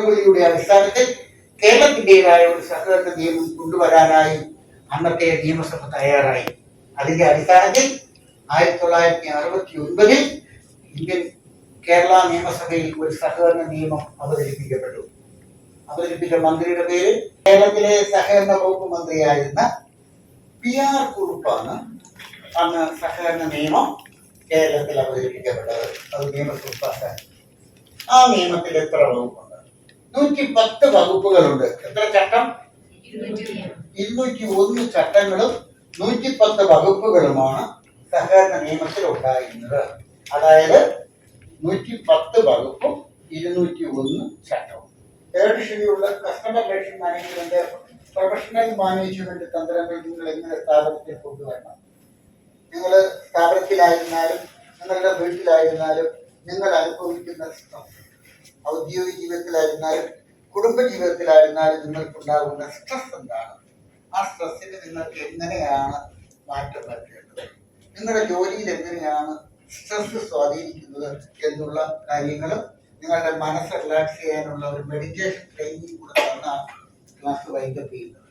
നടപടിയുടെ അടിസ്ഥാനത്തിൽ കേരളത്തിൻ്റെതായ ഒരു സഹകരണ നിയമം കൊണ്ടുവരാനായി അന്നത്തെ നിയമസഭ തയ്യാറായി. അതിന്റെ അടിസ്ഥാനത്തിൽ 1969 ഇന്ത്യൻ കേരള നിയമസഭയിൽ ഒരു സഹകരണ നിയമം അവതരിപ്പിച്ച മന്ത്രിയുടെ പേര് കേരളത്തിലെ സഹകരണ വകുപ്പ് മന്ത്രിയായിരുന്ന PR കുറുപ്പാണ്. അന്ന് സഹകരണ നിയമം കേരളത്തിൽ അവതരിപ്പിക്കപ്പെട്ടത്. അത് നിയമസഭ പാസാക്കി. ആ നിയമത്തിൽ എത്ര വകുപ്പുണ്ട്? 110 വകുപ്പുകളുണ്ട്. എത്ര ചട്ടം? 201 ചട്ടങ്ങളും 110 വകുപ്പുകളുമാണ് സഹകരണ നിയമത്തിൽ ഉണ്ടായിരുന്നത്. അതായത് 110 വകുപ്പും 201 ചട്ടവും. തേർഡ് ഷെഡ്യൂളിൽ customer relation management, professional management തന്ത്രങ്ങൾ നിങ്ങൾ എങ്ങനെ സ്ഥാപനത്തിൽ കൊണ്ടുവരണം. നിങ്ങൾ സ്ഥാപനത്തിലായിരുന്നാലും നിങ്ങളുടെ വീട്ടിലായിരുന്നാലും നിങ്ങൾ അനുഭവിക്കുന്ന സ്ട്രെസ്, ഔദ്യോഗിക ജീവിതത്തിലായിരുന്നാലും കുടുംബ ജീവിതത്തിലായിരുന്നാലും നിങ്ങൾക്കുണ്ടാകുന്ന സ്ട്രെസ് എന്താണ്? ആ സ്ട്രെസ്സിന് നിങ്ങൾക്ക് എങ്ങനെയാണ് മാറ്റം വരുത്തേണ്ടത്? നിങ്ങളുടെ ജോലിയിൽ എങ്ങനെയാണ് സ്ട്രെസ് സ്വാധീനിക്കുന്നത് എന്നുള്ള കാര്യങ്ങളും നിങ്ങളുടെ മനസ്സ് റിലാക്സ് ചെയ്യാനുള്ള ഒരു മെഡിറ്റേഷൻ ട്രെയിനിങ് കൂടെ തന്നാണ് ക്ലാസ് വൈൻഡപ്പ് ചെയ്യുന്നത്.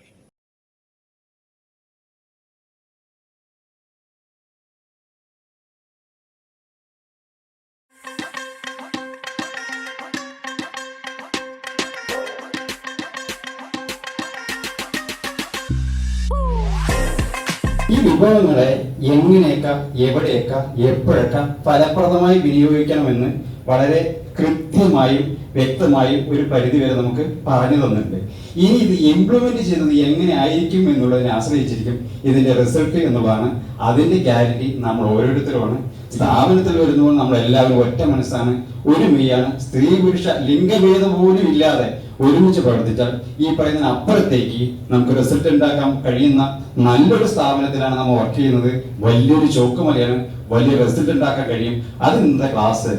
ഈ വിഭവങ്ങളെ എങ്ങനെയൊക്കെ, എവിടെയൊക്കെ, എപ്പോഴൊക്കെ ഫലപ്രദമായി വിനിയോഗിക്കണമെന്ന് വളരെ കൃത്യമായും വ്യക്തമായും ഒരു പരിധിവരെ നമുക്ക് പറഞ്ഞു തന്നിട്ടുണ്ട്. ഇനി ഇത് ഇംപ്ലിമെന്റ് ചെയ്യുന്നത് എങ്ങനെ ആയിരിക്കും എന്നുള്ളതിനെ ആശ്രയിച്ചിരിക്കും ഇതിന്റെ റിസൾട്ട് എന്നുള്ളതാണ്. അതിന്റെ ഗ്യാരണ്ടി നമ്മൾ ഓരോരുത്തരുമാണ്. സ്ഥാപനത്തിൽ വരുമ്പോൾ നമ്മൾ എല്ലാവരും ഒറ്റ മനസ്സാണ്, ഒരു മെയ്യാണ്. സ്ത്രീ പുരുഷ ലിംഗഭേദം പോലും ഇല്ലാതെ ഒരുമിച്ച് പ്രവർത്തിച്ചാൽ ഈ പറയുന്നതിന് അപ്പുറത്തേക്ക് നമുക്ക് റിസൾട്ട് ഉണ്ടാക്കാൻ കഴിയുന്ന നല്ലൊരു സ്ഥാപനത്തിലാണ് നമ്മൾ വർക്ക് ചെയ്യുന്നത്. വലിയൊരു ചോക്കുമലയാണ്, വലിയ റിസൾട്ട് ഉണ്ടാക്കാൻ കഴിയും. അത് ഇന്നത്തെ ക്ലാസ്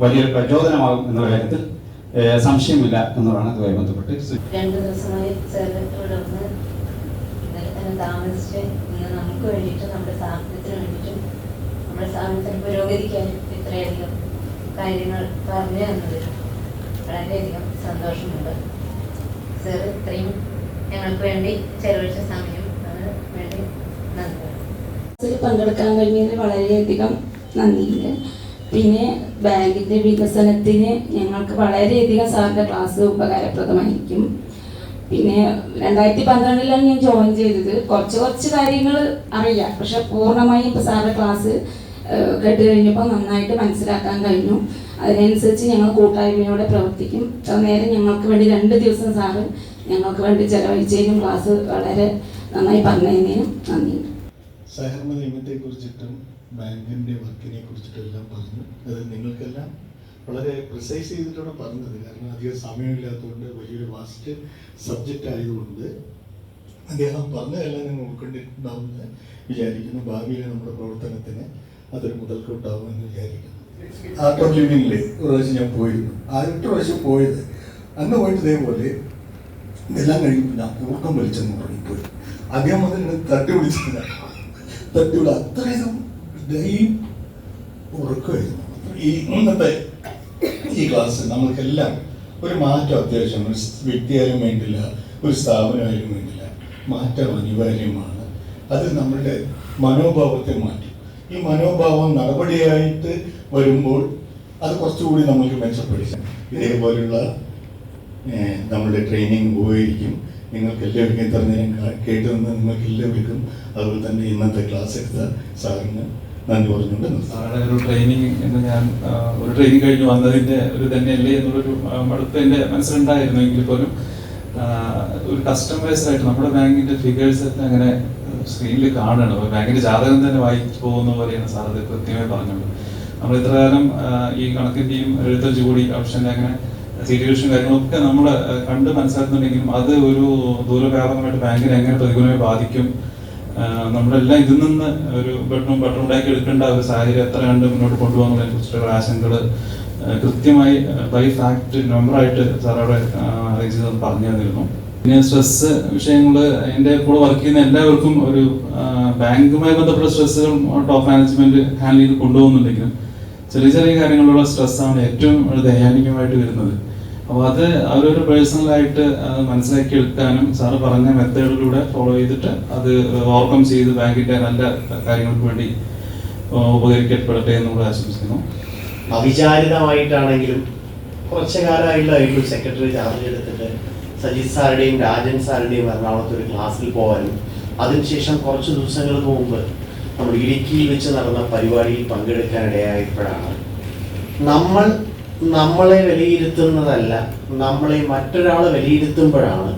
വലിയൊരു പ്രചോദനമാകും എന്നുള്ള കാര്യത്തിൽ സംശയമില്ല എന്നുള്ളതാണ് ഇതുമായി ബന്ധപ്പെട്ട്. 2 ദിവസമായി താമസിച്ച് നമുക്ക് വേണ്ടിയിട്ട്, നമ്മുടെ സ്ഥാപനത്തിന് വേണ്ടിയിട്ടും നമ്മുടെ സ്ഥാപനത്തിന് പുരോഗതിക്കാനും ഇത്രയധികം കാര്യങ്ങൾ പറഞ്ഞു തന്നതിൽ വളരെയധികം സന്തോഷമുണ്ട്. സർ ഇത്രയും ഞങ്ങൾക്ക് വേണ്ടി ചെലവഴിച്ച സമയം വേണ്ടി നന്ദി. പങ്കെടുക്കാൻ കഴിഞ്ഞതിൽ വളരെയധികം നന്ദിയുണ്ട്. പിന്നെ ബാങ്കിൻ്റെ വികസനത്തിന് ഞങ്ങൾക്ക് വളരെയധികം സാറിൻ്റെ ക്ലാസ് ഉപകാരപ്രദമായിരിക്കും. പിന്നെ 2012 ഞാൻ ജോയിൻ ചെയ്തത്. കുറച്ച് കാര്യങ്ങൾ അറിയാം, പക്ഷെ പൂർണ്ണമായും ഇപ്പോൾ സാറിൻ്റെ ക്ലാസ് കേട്ട് കഴിഞ്ഞപ്പോൾ നന്നായിട്ട് മനസ്സിലാക്കാൻ കഴിഞ്ഞു. അതിനനുസരിച്ച് ഞങ്ങൾ കൂട്ടായ്മയോടെ പ്രവർത്തിക്കും. നേരെ ഞങ്ങൾക്ക് വേണ്ടി 2 ദിവസം സാറ് ഞങ്ങൾക്ക് വേണ്ടി ചെലവഴിച്ചതിനും ക്ലാസ് വളരെ നന്നായി പറഞ്ഞതിനും നന്ദിയുണ്ട്. സഹകരണ നിയമത്തെ കുറിച്ചിട്ടും ബാങ്കിൻ്റെ വർക്കിനെ കുറിച്ചിട്ടെല്ലാം പറഞ്ഞു. അത് നിങ്ങൾക്കെല്ലാം വളരെ പ്രിസൈസ് ചെയ്തിട്ടാണ് പറഞ്ഞത്. കാരണം അധികം സമയമില്ലാത്തതുകൊണ്ട് വലിയൊരു വാസ്റ്റ് സബ്ജക്റ്റ് ആയതുകൊണ്ട് അദ്ദേഹം പറഞ്ഞതെല്ലാം നിങ്ങൾ ഉൾക്കൊണ്ടിട്ടുണ്ടാവുമെന്ന് വിചാരിക്കുന്നു. ഭാവിയിലെ നമ്മുടെ പ്രവർത്തനത്തിന് അതൊരു മുതൽക്കൂട്ടാവുമെന്ന് വിചാരിക്കുന്നു. ആർട്ട് ഓഫ് ലിവിങ്ങിൽ ഒരു പ്രാവശ്യം ഞാൻ പോയിരുന്നു. 8 പ്രാവശ്യം പോയത്. അന്ന് പോയിട്ട് ഇതേപോലെ എല്ലാം കഴിയുമ്പോൾ ഞാൻ ഊർക്കം വലിച്ചെന്ന് പറഞ്ഞിപ്പോയി. അദ്ദേഹം അതിന് തട്ടി വിളിച്ചില്ല. അത്രയും ഉറക്കമായിരുന്നു. ഇന്നത്തെ ഈ ക്ലാസ് നമ്മൾക്കെല്ലാം ഒരു മാറ്റം അത്യാവശ്യമാണ്. ഒരു വ്യക്തിയായാലും വേണ്ടില്ല, ഒരു സ്ഥാപനമായാലും വേണ്ടില്ല, മാറ്റം അനിവാര്യമാണ്. അത് നമ്മളുടെ മനോഭാവത്തെ മാറ്റും. ഈ മനോഭാവം നടപടിയായിട്ട് വരുമ്പോൾ അത് കുറച്ചുകൂടി നമ്മൾക്ക് മെച്ചപ്പെടുത്താം. ഇതേപോലുള്ള നമ്മളുടെ ട്രെയിനിങ് ഉപകരിക്കും. നിങ്ങൾക്ക് എല്ലാവർക്കും ഇത്ര നേരം കേട്ടു നിന്ന് നിങ്ങൾക്ക് എല്ലാവർക്കും അതുപോലെ തന്നെ ഇന്നത്തെ ക്ലാസ് എടുത്ത സാറിന് നന്ദി പറഞ്ഞുകൊണ്ട് സാറുടെ ഒരു ട്രെയിനിങ് എന്ന് ഞാൻ ഒരു ട്രെയിനിങ് കഴിഞ്ഞ് വന്നതിൻ്റെ ഒരു തന്നെയല്ലേ എന്നുള്ളൊരു മടുപ്പ് എൻ്റെ മനസ്സിലുണ്ടായിരുന്നു. എങ്കിൽ പോലും ഒരു കസ്റ്റമൈസ്ഡ് ആയിട്ട് നമ്മുടെ ബാങ്കിൻ്റെ ഫിഗേഴ്സ് ഒക്കെ അങ്ങനെ സ്ക്രീനിൽ കാണണം. അപ്പോൾ ബാങ്കിൻ്റെ ജാതകം തന്നെ വായിച്ചു പോകുന്ന പോലെയാണ് സാർ അത് കൃത്യമായി പറഞ്ഞത്. നമ്മൾ ഇത്ര കാലം ഈ കണക്കിൻ്റെയും എഴുത്തഞ്ച് കൂടി ഓപ്ഷൻ്റെ അങ്ങനെ സിറ്റുവേഷൻ കാര്യങ്ങളൊക്കെ നമ്മൾ കണ്ട് മനസ്സിലാക്കുന്നുണ്ടെങ്കിലും അത് ഒരു ദൂരവ്യാപകമായിട്ട് ബാങ്കിനെ എങ്ങനെ പ്രതികൂലമായി ബാധിക്കും, നമ്മളെല്ലാം ഇതിൽ നിന്ന് ഒരു ബട്ടൺ ഉണ്ടാക്കി എടുക്കേണ്ട ഒരു സാഹചര്യം എത്ര കണ്ട് മുന്നോട്ട് കൊണ്ടുപോകുന്നതിനെ കുറിച്ചിട്ടുള്ള ആശങ്കകൾ കൃത്യമായി ബൈ ഫാക്ട് നമ്പറായിട്ട് സാർ അവിടെ അറേഞ്ച് ചെയ്ത് പറഞ്ഞു തന്നിരുന്നു. പിന്നെ സ്ട്രെസ് വിഷയങ്ങൾ എൻ്റെ കൂടെ വർക്ക് ചെയ്യുന്ന എല്ലാവർക്കും ഒരു ബാങ്കുമായി ബന്ധപ്പെട്ട സ്ട്രെസ്സുകൾ ടോപ്പ് മാനേജ്മെന്റ് ഹാൻഡിൽ ചെയ്ത് കൊണ്ടുപോകുന്നുണ്ടെങ്കിലും ചെറിയ ചെറിയ കാര്യങ്ങളിലുള്ള സ്ട്രെസ്സാണ് ഏറ്റവും ദയാനികമായിട്ട് വരുന്നത്. അപ്പോൾ അത് അവരൊരു പേഴ്സണലായിട്ട് മനസ്സിലാക്കി എടുക്കാനും സാറ് പറഞ്ഞ മെത്തേഡിലൂടെ ഫോളോ ചെയ്തിട്ട് അത് ഓവർകം ചെയ്ത് ബാങ്കിൻ്റെ നല്ല കാര്യങ്ങൾക്ക് വേണ്ടി ഉപകരിക്കപ്പെടട്ടെ എന്നുകൂടെ ആശംസിക്കുന്നു. അവിചാരിതമായിട്ടാണെങ്കിലും കുറച്ചു കാലമായിട്ടുള്ള സെക്രട്ടറി ചാർജ് എടുത്തിട്ട് സജിത് സാറുടെയും രാജൻ സാറുടെയും എറണാകുളത്ത് ഒരു ക്ലാസ്സിൽ പോകാനും അതിനുശേഷം കുറച്ച് ദിവസങ്ങൾക്ക് മുമ്പ് നമ്മൾ ഇടുക്കിയിൽ വെച്ച് നടന്ന പരിപാടിയിൽ പങ്കെടുക്കാനിടയായപ്പോഴാണ് നമ്മളെ വിലയിരുത്തുന്നതല്ല, നമ്മളെ മറ്റൊരാൾ വിലയിരുത്തുമ്പോഴാണ്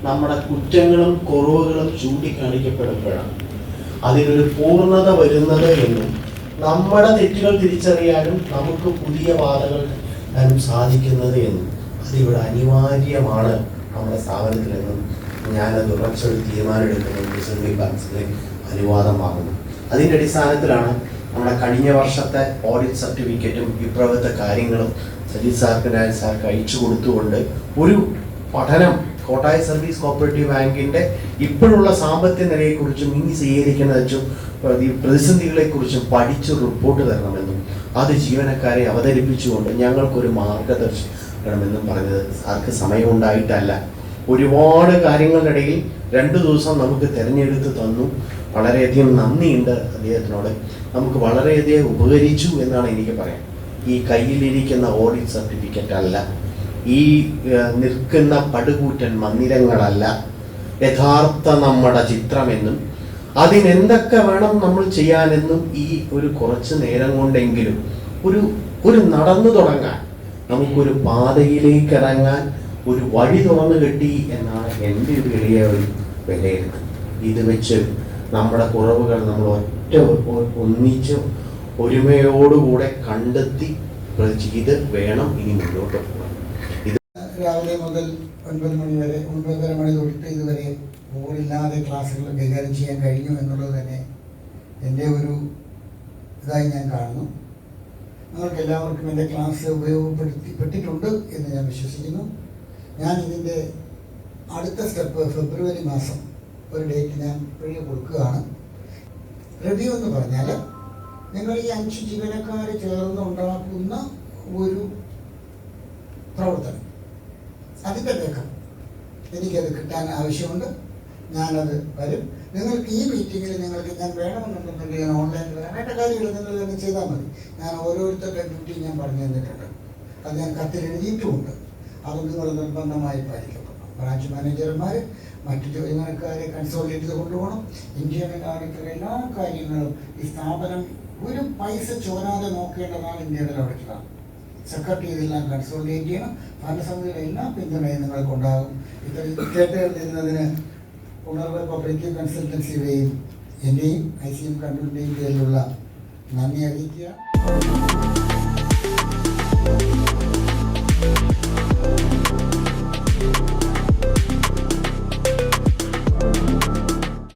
നമ്മുടെ കുറ്റങ്ങളും കുറവുകളും ചൂണ്ടിക്കാണിക്കപ്പെടുമ്പോഴാണ് അതിനൊരു പൂർണ്ണത വരുന്നത് എന്നും നമ്മുടെ തെറ്റുകൾ തിരിച്ചറിയാനും നമുക്ക് പുതിയ പാതകൾ സാധിക്കുന്നത് എന്നും അതിവിടെ അനിവാര്യമാണ് നമ്മുടെ സ്ഥാപനത്തിലെന്നും ഞാനത് ഉറച്ചൊരു തീരുമാനമെടുക്കുന്നത് അനുവാദമാകുന്നു. അതിൻ്റെ അടിസ്ഥാനത്തിലാണ് നമ്മുടെ കഴിഞ്ഞ വർഷത്തെ ഓഡിറ്റ് സർട്ടിഫിക്കറ്റും ഇപ്രവത്തെ കാര്യങ്ങളും സജിത് സാർക്ക് രാജ് സാർക്ക് അയച്ചു കൊടുത്തുകൊണ്ട് ഒരു പഠനം കോട്ടായ സർവീസ് കോപ്പറേറ്റീവ് ബാങ്കിൻ്റെ ഇപ്പോഴുള്ള സാമ്പത്തിക നിലയെക്കുറിച്ചും ഇനി സ്വീകരിക്കുന്നതും പ്രതിസന്ധികളെക്കുറിച്ചും പഠിച്ച് റിപ്പോർട്ട് തരണമെന്നും അത് ജീവനക്കാരെ അവതരിപ്പിച്ചുകൊണ്ട് ഞങ്ങൾക്കൊരു മാർഗദർശനമെന്നും പറഞ്ഞത് സാർക്ക് സമയമുണ്ടായിട്ടല്ല. ഒരുപാട് കാര്യങ്ങളുടെ ഇടയിൽ 2 ദിവസം നമുക്ക് തിരഞ്ഞെടുത്ത് തന്നു. വളരെയധികം നന്ദിയുണ്ട് അദ്ദേഹത്തിനോട്. നമുക്ക് വളരെയധികം ഉപകരിച്ചു എന്നാണ് എനിക്ക് പറയാം. ഈ കയ്യിലിരിക്കുന്ന ഓഡിറ്റ് സർട്ടിഫിക്കറ്റ് അല്ല, ഈ നിൽക്കുന്ന പടുകൂറ്റൻ മന്ദിരങ്ങളല്ല യഥാർത്ഥ നമ്മുടെ ചിത്രമെന്നും അതിനെന്തൊക്കെ വേണം നമ്മൾ ചെയ്യാനെന്നും ഈ ഒരു കുറച്ച് നേരം കൊണ്ടെങ്കിലും ഒരു നടന്നു തുടങ്ങാൻ, നമുക്കൊരു പാതയിലേക്ക് ഇറങ്ങാൻ ഒരു വഴി തുറന്നു കിട്ടി എന്നാണ് എൻ്റെ ഒരു വലിയ ഒരു വിലയിരുത്തൽ. ഇത് വെച്ച് നമ്മുടെ കുറവുകൾ നമ്മൾ ഒന്നിച്ച് ഒരുമയോടുകൂടെ കണ്ടെത്തി ഇത് വേണം ഇനി മുന്നോട്ട് പോകാൻ. രാവിലെ മുതൽ 9 മണി വരെ 9:30 മണി തൊട്ട് ഇതുവരെ ബോറില്ലാതെ ക്ലാസ്സുകൾ കൈകാര്യം ചെയ്യാൻ കഴിഞ്ഞു എന്നുള്ളത് തന്നെ എൻ്റെ ഒരു ഇതായി ഞാൻ കാണുന്നു. നിങ്ങൾക്ക് എല്ലാവർക്കും എൻ്റെ ക്ലാസ് ഉപയോഗപ്പെട്ടിട്ടുണ്ട് എന്ന് ഞാൻ വിശ്വസിക്കുന്നു. ഞാൻ ഇതിൻ്റെ അടുത്ത സ്റ്റെപ്പ് ഫെബ്രുവരി മാസം ഒരു ഡേറ്റ് ഞാൻ വഴി കൊടുക്കുകയാണ്. റിവ്യൂ എന്ന് പറഞ്ഞാൽ നിങ്ങൾ ഈ 5 ജീവനക്കാർ ചേർന്ന് ഉണ്ടാക്കുന്ന ഒരു പ്രവർത്തനം, അതിൻ്റെ വേഗം എനിക്കത് കിട്ടാൻ ആവശ്യമുണ്ട്. ഞാനത് വരും. നിങ്ങൾക്ക് ഈ മീറ്റിങ്ങിൽ നിങ്ങൾക്ക് ഞാൻ വേണമെന്നുണ്ടെങ്കിൽ ഞാൻ ഓൺലൈനിൽ വേണ്ട കാര്യങ്ങൾ നിങ്ങൾ തന്നെ ചെയ്താൽ മതി. ഞാൻ ഓരോരുത്തരുടെ ഡ്യൂട്ടി ഞാൻ പറഞ്ഞു തന്നിട്ടുണ്ട്. അത് ഞാൻ കത്തിൽ എഴുതിയിട്ടുമുണ്ട്. അത് നിങ്ങൾ നിർബന്ധമായി പാലിക്കപ്പെടണം. ബ്രാഞ്ച് മാനേജർമാർ മറ്റു ജീവനക്കാരെ കൺസോളിഡേറ്റ് ചെയ്ത് കൊണ്ടുപോകണം. ഇന്ത്യൻ ഓഡിറ്റർ എല്ലാ കാര്യങ്ങളും ഈ സ്ഥാപനം ഒരു പൈസ ചോരാതെ നോക്കേണ്ടതാണ് ഇന്ത്യയുടെ ഓഡിറ്ററാണ്. സെക്രട്ടറി ഇതെല്ലാം കൺസോളിഡേറ്റ് ചെയ്യണം. ഭരണസമിതിയുടെ എല്ലാ പിന്തുണയും നിങ്ങൾക്കുണ്ടാകും. കേട്ടേർന്നതിന് ഉണർവ് കോപ്പറേറ്റീവ് കൺസൾട്ടൻസിയുടെയും എൻ്റെയും ICM കൺട്രോളിൻ്റെയും പേരിലുള്ള നന്ദി അറിയിക്കുക.